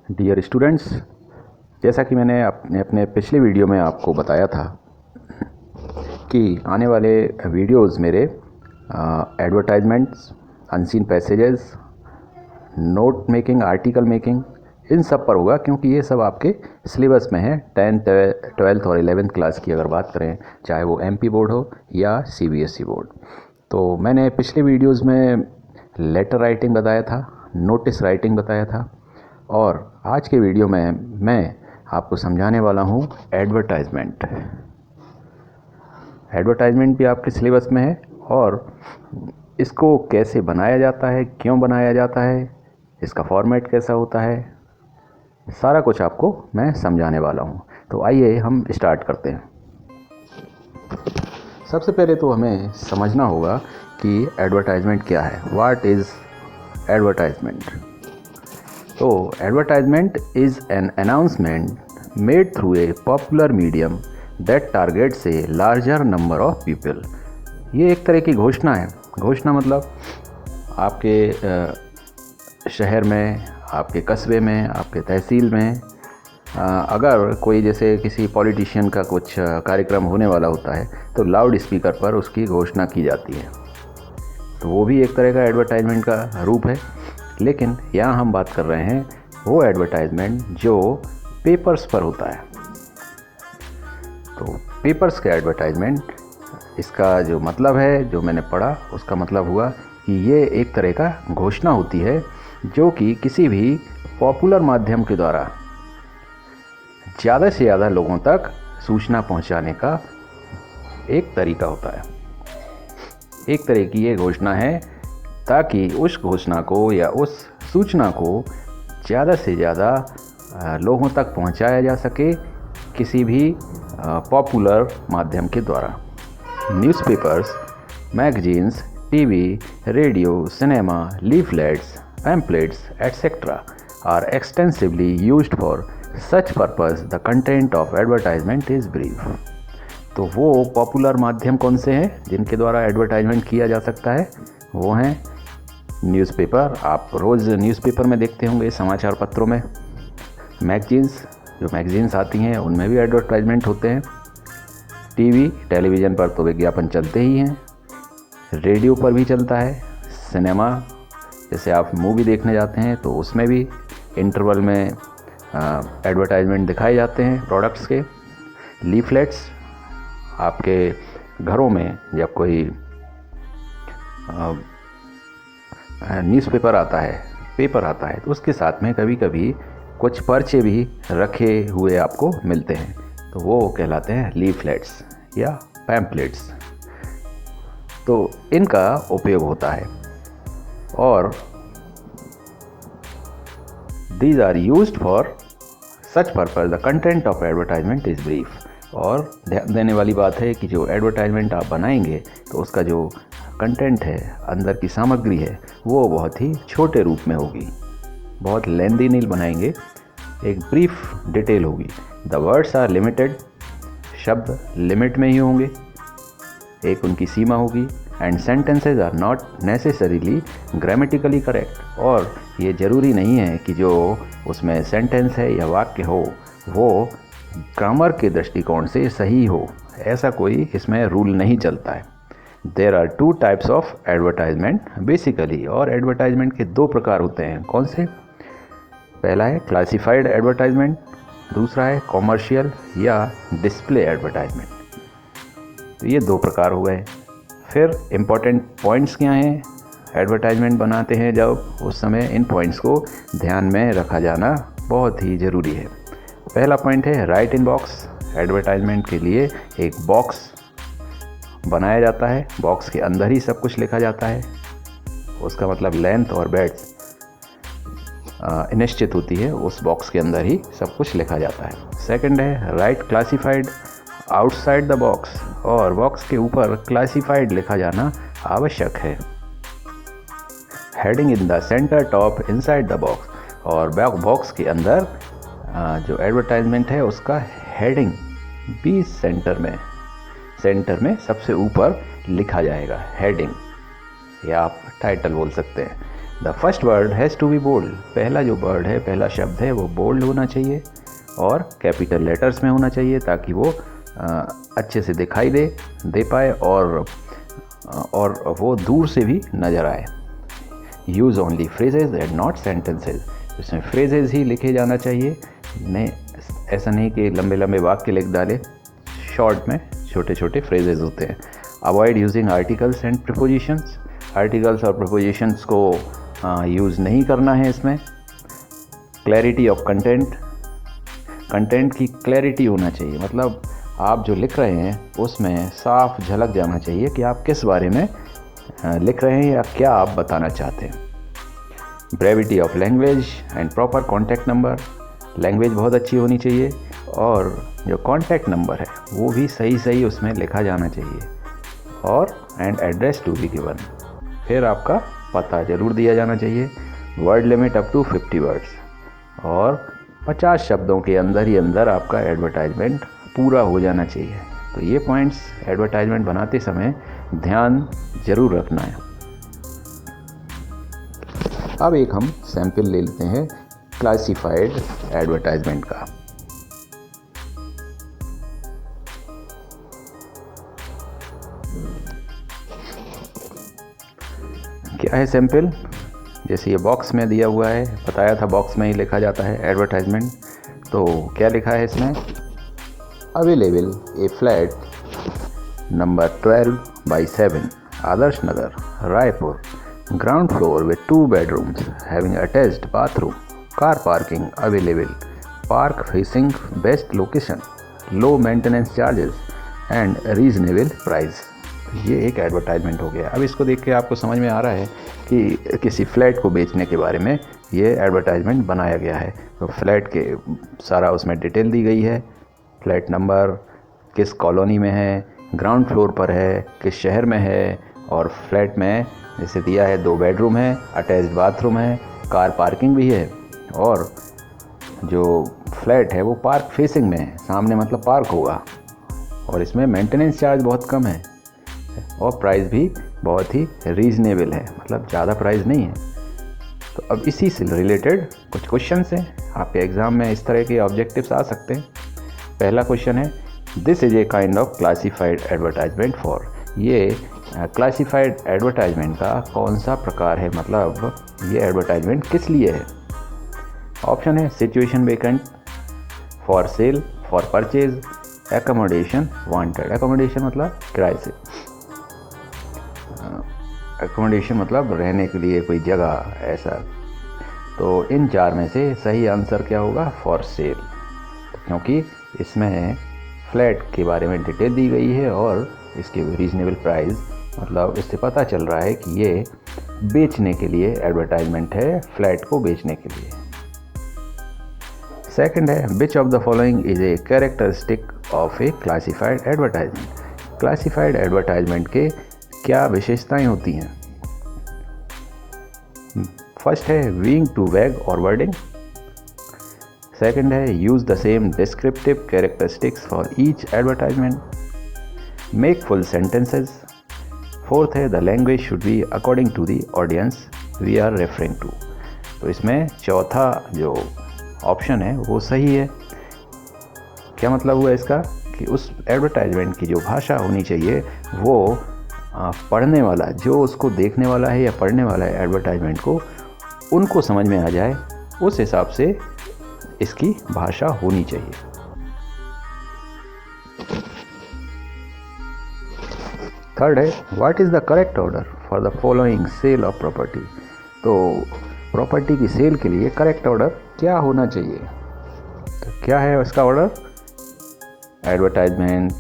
Dear students, जैसा कि मैंने अपने पिछले वीडियो में आपको बताया था कि आने वाले वीडियोस मेरे advertisements, unseen passages, note making, article making, इन सब पर होगा, क्योंकि ये सब आपके सिलेबस में है। 10th, 12th और 11th क्लास की अगर बात करें, चाहे वो MP बोर्ड हो या CBSE बोर्ड। तो मैंने पिछले वीडियोस में लेटर राइटिंग बताया था, नोटिस राइटिंग बताया था, और आज के वीडियो में मैं आपको समझाने वाला हूँ एडवर्टाइजमेंट। एडवर्टाइजमेंट भी आपके सिलेबस में है और इसको कैसे बनाया जाता है, क्यों बनाया जाता है, इसका फॉर्मेट कैसा होता है, सारा कुछ आपको मैं समझाने वाला हूँ। तो आइए हम स्टार्ट करते हैं। सबसे पहले तो हमें समझना होगा कि एडवर्टाइजमेंट क्या है। What is advertisement? तो advertisement is an announcement made through a popular medium that targets a larger number of people. ये एक तरह की घोषणा है। घोषणा मतलब आपके शहर में, आपके कस्बे में, आपके तहसील में अगर कोई जैसे किसी पॉलिटिशियन का कुछ कार्यक्रम होने वाला होता है तो लाउड स्पीकर पर उसकी घोषणा की जाती है। तो वो भी एक तरह का एडवर्टाइजमेंट का रूप है। लेकिन यहाँ हम बात कर रहे हैं वो एडवर्टाइजमेंट जो पेपर्स पर होता है। तो पेपर्स के एडवर्टाइजमेंट, इसका जो मतलब है, जो मैंने पढ़ा, उसका मतलब हुआ कि ये एक तरह का घोषणा होती है जो कि किसी भी पॉपुलर माध्यम के द्वारा ज़्यादा से ज़्यादा लोगों तक सूचना पहुंचाने का एक तरीका होता है। एक तरह की ये घोषणा है ताकि उस घोषणा को या उस सूचना को ज़्यादा से ज़्यादा लोगों तक पहुंचाया जा सके किसी भी पॉपुलर माध्यम के द्वारा। Newspapers, magazines, TV, radio, cinema, leaflets, pamphlets, etc. are extensively used for such purpose. The content of advertisement is brief. तो वो पॉपुलर माध्यम कौन से हैं जिनके द्वारा एडवर्टाइजमेंट किया जा सकता है? वो हैं न्यूज़पेपर, आप रोज़ न्यूज़पेपर में देखते होंगे, समाचार पत्रों में। मैगजीन्स, जो मैगजीन्स आती हैं उनमें भी एडवर्टाइजमेंट होते हैं। टीवी, टेलीविज़न पर तो विज्ञापन चलते ही हैं। रेडियो पर भी चलता है। सिनेमा, जैसे आप मूवी देखने जाते हैं तो उसमें भी इंटरवल में एडवर्टाइजमेंट दिखाए जाते हैं प्रोडक्ट्स के। लीफलेट्स, आपके घरों में जब कोई न्यूज़पेपर आता है, पेपर आता है, तो उसके साथ में कभी कभी कुछ पर्चे भी रखे हुए आपको मिलते हैं, तो वो कहलाते हैं लीफलेट्स या पैम्पलेट्स। तो इनका उपयोग होता है और these are used for such purpose. The content of advertisement is brief. और ध्यान देने वाली बात है कि जो एडवर्टाइजमेंट आप बनाएंगे तो उसका जो कंटेंट है, अंदर की सामग्री है, वो बहुत ही छोटे रूप में होगी। बहुत लेंदी नहीं बनाएंगे, एक ब्रीफ डिटेल होगी। द वर्ड्स आर लिमिटेड, शब्द लिमिट में ही होंगे, एक उनकी सीमा होगी। And sentences are not necessarily grammatically correct. और ये ज़रूरी नहीं है कि जो उसमें सेंटेंस है या वाक्य हो वो ग्रामर के दृष्टिकोण से सही हो, ऐसा कोई इसमें रूल नहीं चलता है। There are 2 types of advertisement basically. और एडवर्टाइजमेंट के 2 प्रकार होते हैं। कौन से? पहला है क्लासिफाइड एडवर्टाइजमेंट, दूसरा है कॉमर्शियल या डिस्प्ले एडवर्टाइजमेंट। तो ये 2 प्रकार हो गए। फिर इम्पॉर्टेंट पॉइंट्स क्या हैं एडवर्टाइजमेंट बनाते हैं जब, उस समय इन पॉइंट्स को ध्यान में रखा जाना बहुत ही ज़रूरी है। पहला पॉइंट है राइट इन बॉक्स। एडवर्टाइजमेंट के लिए एक बॉक्स बनाया जाता है, बॉक्स के अंदर ही सब कुछ लिखा जाता है। उसका मतलब लेंथ और ब्रेड्थ निश्चित होती है, उस बॉक्स के अंदर ही सब कुछ लिखा जाता है। सेकंड है right classified outside the box. और बॉक्स के ऊपर क्लासिफाइड लिखा जाना आवश्यक है। Heading in the centre top inside the box. और बॉक्स के अंदर जो एडवर्टाइजमेंट है उसका हेडिंग भी सेंटर में सबसे ऊपर लिखा जाएगा। हेडिंग या आप टाइटल बोल सकते हैं। The first word has to be bold, पहला जो वर्ड है, पहला शब्द है वो बोल्ड होना चाहिए और कैपिटल लेटर्स में होना चाहिए ताकि वो अच्छे से दिखाई दे पाए और वो दूर से भी नज़र आए। Use only phrases and not sentences, इसमें फ्रेजेज ही लिखे जाना चाहिए, नहीं ऐसा नहीं कि लंबे लंबे वाक्य लिख डाले, शॉर्ट में छोटे छोटे फ्रेजेज होते हैं। Avoid using articles and prepositions, articles और प्रीपोजिशंस को यूज़ नहीं करना है इसमें। क्लैरिटी ऑफ कंटेंट, कंटेंट की क्लैरिटी होना चाहिए, मतलब आप जो लिख रहे हैं उसमें साफ झलक जाना चाहिए कि आप किस बारे में लिख रहे हैं या क्या आप बताना चाहते हैं। Brevity of language and proper contact number, language बहुत अच्छी होनी चाहिए और जो कॉन्टैक्ट नंबर है वो भी सही उसमें लिखा जाना चाहिए। और and address to be given, फिर आपका पता ज़रूर दिया जाना चाहिए। Word limit up to 50 words और 50 शब्दों के अंदर ही अंदर आपका एडवर्टाइजमेंट पूरा हो जाना चाहिए। तो ये पॉइंट्स एडवर्टाइजमेंट बनाते समय ध्यान ज़रूर रखना है। अब एक हम सैंपल ले लेते हैं क्लासिफाइड एडवर्टाइजमेंट का। क्या है सैंपल, जैसे ये बॉक्स में दिया हुआ है, बताया था बॉक्स में ही लिखा जाता है एडवर्टाइजमेंट। तो क्या लिखा है इसमें, available A flat number 12/7 Adarsh Nagar Raipur, ground floor with 2 bedrooms having attached bathroom, car parking available, park facing best location, low maintenance charges and reasonable price। ये एक एडवर्टाइजमेंट हो गया। अब इसको देख के आपको समझ में आ रहा है कि किसी फ्लैट को बेचने के बारे में ये एडवर्टाइजमेंट बनाया गया है। तो फ्लैट के सारा उसमें डिटेल दी गई है, फ्लैट नंबर, किस कॉलोनी में है, ग्राउंड फ्लोर पर है, किस शहर में है, और फ्लैट में जैसे दिया है 2 बेडरूम है, अटैच्ड बाथरूम है, कार पार्किंग भी है, और जो फ्लैट है वो पार्क फेसिंग में है, सामने मतलब पार्क होगा, और इसमें मेंटेनेंस चार्ज बहुत कम है और प्राइस भी बहुत ही रीज़नेबल है, मतलब ज़्यादा प्राइस नहीं है। तो अब इसी से रिलेटेड कुछ क्वेश्चंस हैं, आपके एग्ज़ाम में इस तरह के ऑब्जेक्टिव्स आ सकते हैं। पहला क्वेश्चन है, this is a kind of classified advertisement for, ये क्लासिफाइड एडवर्टाइजमेंट का कौन सा प्रकार है, मतलब ये एडवर्टाइजमेंट किस लिए है। ऑप्शन है situation vacant, for sale, for purchase, accommodation wanted, accommodation मतलब किराए से, एकोमोडेशन मतलब रहने के लिए कोई जगह ऐसा। तो इन 4 में से सही आंसर क्या होगा, फॉर सेल, क्योंकि इसमें फ्लैट के बारे में डिटेल दी गई है और इसके रीज़नेबल प्राइस, मतलब इससे पता चल रहा है कि ये बेचने के लिए एडवर्टाइजमेंट है, फ्लैट को बेचने के लिए। सेकंड है, which of the following is a characteristic of A classified advertisement, classified advertisement के क्या विशेषताएं होती हैं। फर्स्ट है बीइंग टू वैग और वर्डिंग, सेकंड है use the same descriptive characteristics for each advertisement, make full sentences, fourth है the language should be according to the audience we are referring to. तो इसमें चौथा जो ऑप्शन है वो सही है। क्या मतलब हुआ इसका, कि उस एडवर्टाइजमेंट की जो भाषा होनी चाहिए वो पढ़ने वाला, जो उसको देखने वाला है या पढ़ने वाला है एडवर्टाइजमेंट को, उनको समझ में आ जाए, उस हिसाब से इसकी भाषा होनी चाहिए। थर्ड है, what is the correct order for the following sale of property. तो प्रॉपर्टी की सेल के लिए करेक्ट ऑर्डर क्या होना चाहिए, तो क्या है उसका order, advertisement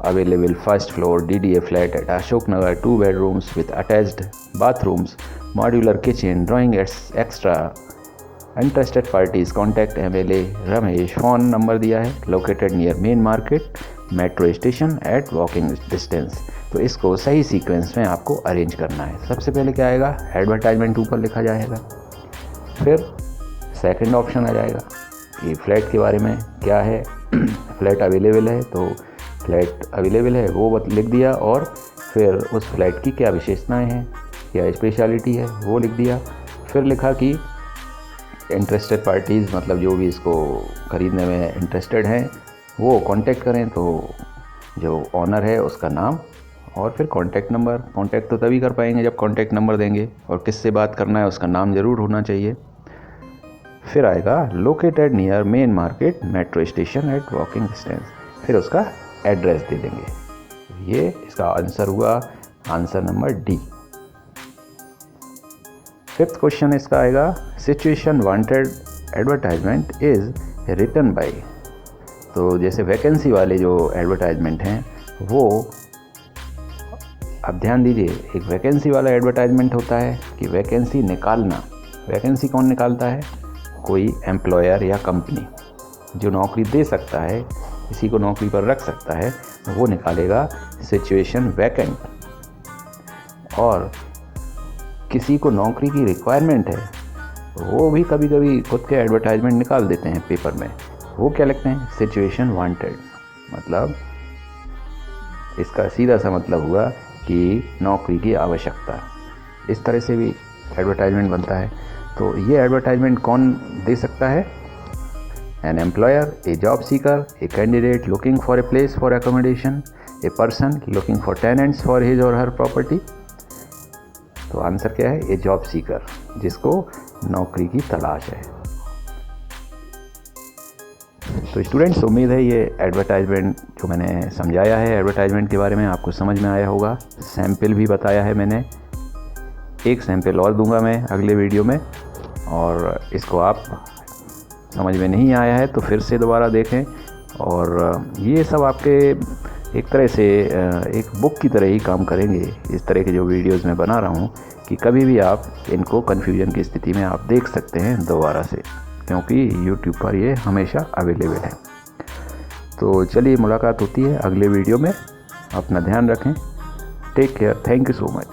available first floor DDA flat at Ashok Nagar, 2 bedrooms with attached bathrooms, modular kitchen, drawing extra, interested parties contact MLA Ramesh, phone number दिया है, located near main market, metro station at walking distance। तो इसको सही sequence में आपको arrange करना है। सबसे पहले क्या आएगा, एडवर्टाइजमेंट ऊपर लिखा जाएगा, फिर सेकंड ऑप्शन आ जाएगा कि फ्लैट के बारे में क्या है, फ्लैट अवेलेबल है तो फ्लैट अवेलेबल है वो लिख दिया, और फिर उस फ्लैट की क्या विशेषताएं हैं, क्या स्पेशलिटी है वो लिख दिया। फिर लिखा कि इंटरेस्टेड पार्टीज़, मतलब जो भी इसको ख़रीदने में इंटरेस्टेड हैं वो कांटेक्ट करें। तो जो ऑनर है उसका नाम और फिर कांटेक्ट नंबर। कांटेक्ट तो तभी कर पाएंगे जब कांटेक्ट नंबर देंगे, और किससे बात करना है उसका नाम ज़रूर होना चाहिए। फिर आएगा located near main market metro station at walking distance, फिर उसका एड्रेस दे देंगे। ये इसका आंसर हुआ answer number D. Fifth question इसका आएगा situation wanted advertisement is written by. तो जैसे वैकेंसी वाले जो एडवर्टाइजमेंट हैं वो, अब ध्यान दीजिए, एक वैकेंसी वाला एडवर्टाइजमेंट होता है कि वैकेंसी निकालना। वैकेंसी कौन निकालता है? कोई एम्प्लॉयर या कंपनी जो नौकरी दे सकता है, किसी को नौकरी पर रख सकता है, वो निकालेगा सिचुएशन वैकेंट। और किसी को नौकरी की रिक्वायरमेंट है, वो भी कभी कभी खुद के एडवर्टाइजमेंट निकाल देते हैं पेपर में, वो क्या लिखते हैं? Situation wanted. मतलब इसका सीधा सा मतलब हुआ कि नौकरी की आवश्यकता। इस तरह से भी एडवर्टाइजमेंट बनता है। तो ये एडवर्टाइजमेंट कौन दे सकता है? An employer, A job seeker, a candidate looking for a place for accommodation, a person looking for tenants for his और हर प्रॉपर्टी। तो आंसर क्या है? ए जॉब सीकर, जिसको नौकरी की तलाश है। तो स्टूडेंट्स, उम्मीद है ये एडवर्टाइजमेंट जो मैंने समझाया है एडवर्टाइजमेंट के बारे में आपको समझ में आया होगा। सैम्पल भी बताया है मैंने, एक सैम्पल और दूंगा मैं अगले वीडियो में, और इसको आप समझ में नहीं आया है तो फिर से दोबारा देखें। और ये सब आपके एक तरह से एक बुक की तरह ही काम करेंगे, इस तरह के जो वीडियोस मैं बना रहा हूँ, कि कभी भी आप इनको कन्फ्यूजन की स्थिति में आप देख सकते हैं दोबारा से, क्योंकि यूट्यूब पर ये हमेशा अवेलेबल है। तो चलिए, मुलाकात होती है अगले वीडियो में। अपना ध्यान रखें। Take care. Thank you so much.